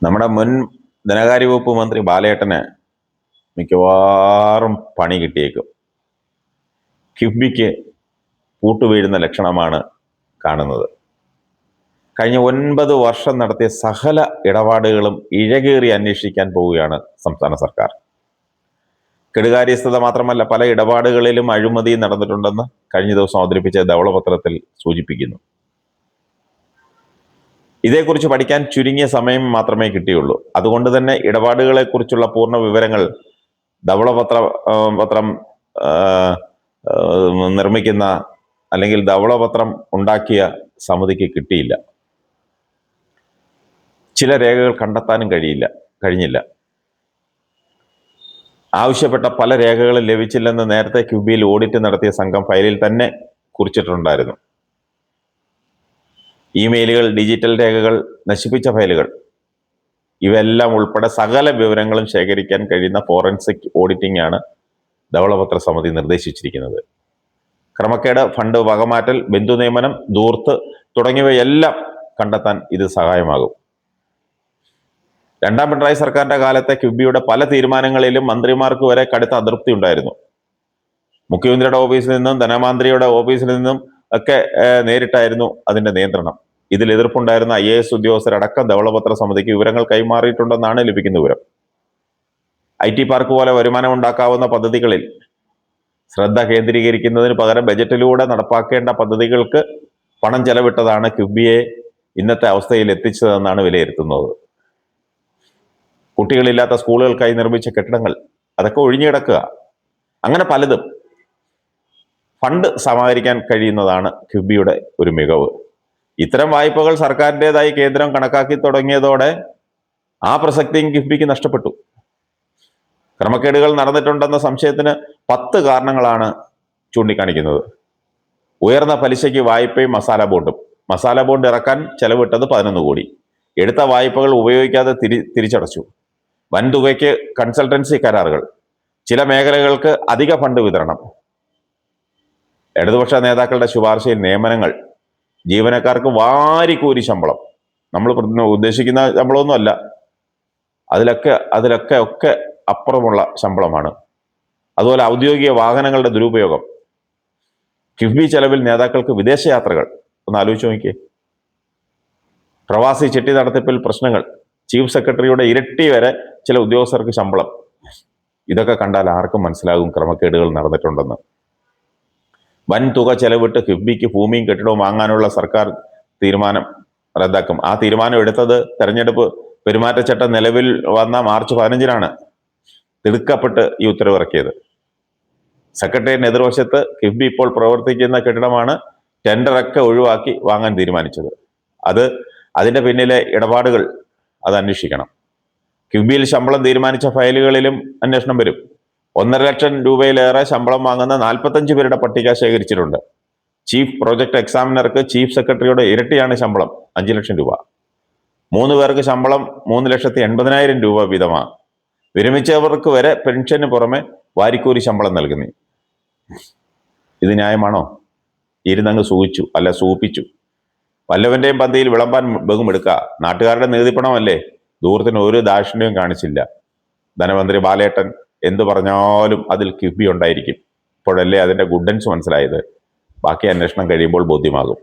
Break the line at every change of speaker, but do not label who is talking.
നമ്മുടെ മുൻ ധനകാര്യ വകുപ്പ് മന്ത്രി ബാലേട്ടന് മിക്കവാറും പണി കിട്ടിയേക്കും. കിഫ്ബിക്ക് പൂട്ടുവീഴുന്ന ലക്ഷണമാണ് കാണുന്നത്. കഴിഞ്ഞ 9 വർഷം നടത്തിയ സകല ഇടപാടുകളും ഇഴകേറി അന്വേഷിക്കാൻ പോവുകയാണ് സംസ്ഥാന സർക്കാർ. കെടുകാര്യസ്ഥത മാത്രമല്ല, പല ഇടപാടുകളിലും അഴിമതി നടന്നിട്ടുണ്ടെന്ന് കഴിഞ്ഞ ദിവസം അവതരിപ്പിച്ച ധവളപത്രത്തിൽ സൂചിപ്പിക്കുന്നു. ഇതേക്കുറിച്ച് പഠിക്കാൻ ചുരുങ്ങിയ സമയം മാത്രമേ കിട്ടിയുള്ളൂ. അതുകൊണ്ട് തന്നെ ഇടപാടുകളെക്കുറിച്ചുള്ള പൂർണ്ണ വിവരങ്ങൾ ധവളപത്രം നിർമ്മിക്കുന്ന അല്ലെങ്കിൽ ധവളപത്രം ഉണ്ടാക്കിയ സമിതിക്ക് കിട്ടിയില്ല. ചില രേഖകൾ കണ്ടെത്താനും കഴിഞ്ഞില്ല. ആവശ്യപ്പെട്ട പല രേഖകളും ലഭിച്ചില്ലെന്ന് നേരത്തെ കിഫ്ബിയിൽ ഓഡിറ്റ് നടത്തിയ സംഘം ഫയലിൽ തന്നെ കുറിച്ചിട്ടുണ്ടായിരുന്നു. ഇമെയിലുകൾ, ഡിജിറ്റൽ രേഖകൾ, നശിപ്പിച്ച ഫയലുകൾ, ഇവയെല്ലാം ഉൾപ്പെടെ സകല വിവരങ്ങളും ശേഖരിക്കാൻ കഴിയുന്ന ഫോറൻസിക് ഓഡിറ്റിംഗ് ആണ് ധവളപത്ര സമിതി നിർദ്ദേശിച്ചിരിക്കുന്നത്. ക്രമക്കേട്, ഫണ്ട് വകമാറ്റൽ, ബന്ധുനിയമനം, ധൂർത്ത് തുടങ്ങിയവയെല്ലാം കണ്ടെത്താൻ ഇത് സഹായമാകും. രണ്ടാം പിണറായി സർക്കാരിന്റെ കാലത്തെ കിഫ്ബിയുടെ പല തീരുമാനങ്ങളിലും മന്ത്രിമാർക്ക് വരെ കടുത്ത അതൃപ്തി ഉണ്ടായിരുന്നു. മുഖ്യമന്ത്രിയുടെ ഓഫീസിൽ നിന്നും ധനമന്ത്രിയുടെ ഓഫീസിൽ നിന്നും ഒക്കെ നേരിട്ടായിരുന്നു അതിന്റെ നിയന്ത്രണം. ഇതിൽ എതിർപ്പുണ്ടായിരുന്ന IAS ഉദ്യോഗസ്ഥരടക്കം ധവളപത്ര സമിതിക്ക് വിവരങ്ങൾ കൈമാറിയിട്ടുണ്ടെന്നാണ് ലഭിക്കുന്ന വിവരം. IT പാർക്ക് പോലെ വരുമാനം ഉണ്ടാക്കാവുന്ന പദ്ധതികളിൽ ശ്രദ്ധ കേന്ദ്രീകരിക്കുന്നതിന് പകരം ബജറ്റിലൂടെ നടപ്പാക്കേണ്ട പദ്ധതികൾക്ക് പണം ചെലവിട്ടതാണ് കിഫ്ബിയെ ഇന്നത്തെ അവസ്ഥയിൽ എത്തിച്ചതെന്നാണ് വിലയിരുത്തുന്നത്. കുട്ടികളില്ലാത്ത സ്കൂളുകൾക്കായി നിർമ്മിച്ച കെട്ടിടങ്ങൾ അതൊക്കെ ഒഴിഞ്ഞുകിടക്കുക. അങ്ങനെ പലതും. ഫണ്ട് സമാഹരിക്കാൻ കഴിയുന്നതാണ് കിഫ്ബിയുടെ ഒരു മികവ്. ഇത്തരം വായ്പകൾ സർക്കാരിൻ്റെതായി കേന്ദ്രം കണക്കാക്കി തുടങ്ങിയതോടെ ആ പ്രസക്തിയും കിഫ്ബിക്ക് നഷ്ടപ്പെട്ടു. ക്രമക്കേടുകൾ നടന്നിട്ടുണ്ടെന്ന സംശയത്തിന് 10 കാരണങ്ങളാണ് ചൂണ്ടിക്കാണിക്കുന്നത്. ഉയർന്ന പലിശയ്ക്ക് വായ്പയും മസാല ബോണ്ട് ഇറക്കാൻ ചെലവിട്ടത് 11 കോടി. എടുത്ത വായ്പകൾ ഉപയോഗിക്കാതെ തിരിച്ചടച്ചു. വൻതുകയ്ക്ക് കൺസൾട്ടൻസി കരാറുകൾ. ചില മേഖലകൾക്ക് അധിക ഫണ്ട് വിതരണം. ഇടതുപക്ഷ നേതാക്കളുടെ ശുപാർശയിൽ നിയമനങ്ങൾ. ജീവനക്കാർക്ക് വാരിക്കൂരി ശമ്പളം. നമ്മൾ ഉദ്ദേശിക്കുന്ന ശമ്പളമൊന്നുമല്ല, അതിലൊക്കെ അപ്പുറമുള്ള ശമ്പളമാണ്. അതുപോലെ ഔദ്യോഗിക വാഹനങ്ങളുടെ ദുരുപയോഗം. കിഫ്ബി ചെലവിൽ നേതാക്കൾക്ക് വിദേശയാത്രകൾ. ഒന്ന് ആലോചിച്ച് നോക്കിയേ. പ്രവാസി ചിട്ടി നടത്തിപ്പിൽ പ്രശ്നങ്ങൾ. ചീഫ് സെക്രട്ടറിയുടെ ഇരട്ടി വരെ ചില ഉദ്യോഗസ്ഥർക്ക് ശമ്പളം. ഇതൊക്കെ കണ്ടാൽ ആർക്കും മനസ്സിലാകും ക്രമക്കേടുകൾ നടന്നിട്ടുണ്ടെന്ന്. വൻ തുക ചെലവിട്ട് കിഫ്ബിക്ക് ഭൂമിയും കെട്ടിടവും വാങ്ങാനുള്ള സർക്കാർ തീരുമാനം റദ്ദാക്കും. ആ തീരുമാനം എടുത്തത് തെരഞ്ഞെടുപ്പ് പെരുമാറ്റച്ചട്ടം നിലവിൽ വന്ന മാർച്ച് 15-നാണ് തിടുക്കപ്പെട്ട് ഈ ഉത്തരവിറക്കിയത്. സെക്രട്ടേറിയറ്റിന് എതിർവശത്ത് കിഫ്ബി ഇപ്പോൾ പ്രവർത്തിക്കുന്ന കെട്ടിടമാണ് ടെൻഡറൊക്കെ ഒഴിവാക്കി വാങ്ങാൻ തീരുമാനിച്ചത്. അതിന്റെ പിന്നിലെ ഇടപാടുകൾ അത് അന്വേഷിക്കണം. കിഫ്ബിയിൽ ശമ്പളം തീരുമാനിച്ച ഫയലുകളിലും അന്വേഷണം വരും. 1.5 ലക്ഷം രൂപയിലേറെ ശമ്പളം വാങ്ങുന്ന 45 പേരുടെ പട്ടിക ശേഖരിച്ചിട്ടുണ്ട്. ചീഫ് പ്രൊജക്ട് എക്സാമിനർക്ക് ചീഫ് സെക്രട്ടറിയുടെ ഇരട്ടിയാണ് ശമ്പളം, 5 ലക്ഷം രൂപ. 3 പേർക്ക് ശമ്പളം 3,80,000 രൂപ വീതമാണ്. വിരമിച്ചവർക്ക് വരെ പെൻഷന് പുറമെ വാരിക്കൂരി ശമ്പളം നൽകുന്നു. ഇത് ന്യായമാണോ? ഇരുന്നങ്ങ് സൂഹിച്ചു, അല്ല സൂപ്പിച്ചു. വല്ലവന്റെയും പന്തിയിൽ വിളമ്പാൻ ബഹുമെടുക്കുക. നാട്ടുകാരുടെ നീതിപ്പണമല്ലേ? ദൂരത്തിന് ഒരു ദാക്ഷിണ്യവും കാണിച്ചില്ല. ധനമന്ത്രി ബാലേട്ടൻ എന്തു പറഞ്ഞാലും അതിൽ കിഫ്ബി ഉണ്ടായിരിക്കും. ഇപ്പോഴല്ലേ അതിന്റെ ഗുഡൻസ് മനസ്സിലായത്. ബാക്കി അന്വേഷണം കഴിയുമ്പോൾ ബോധ്യമാകും.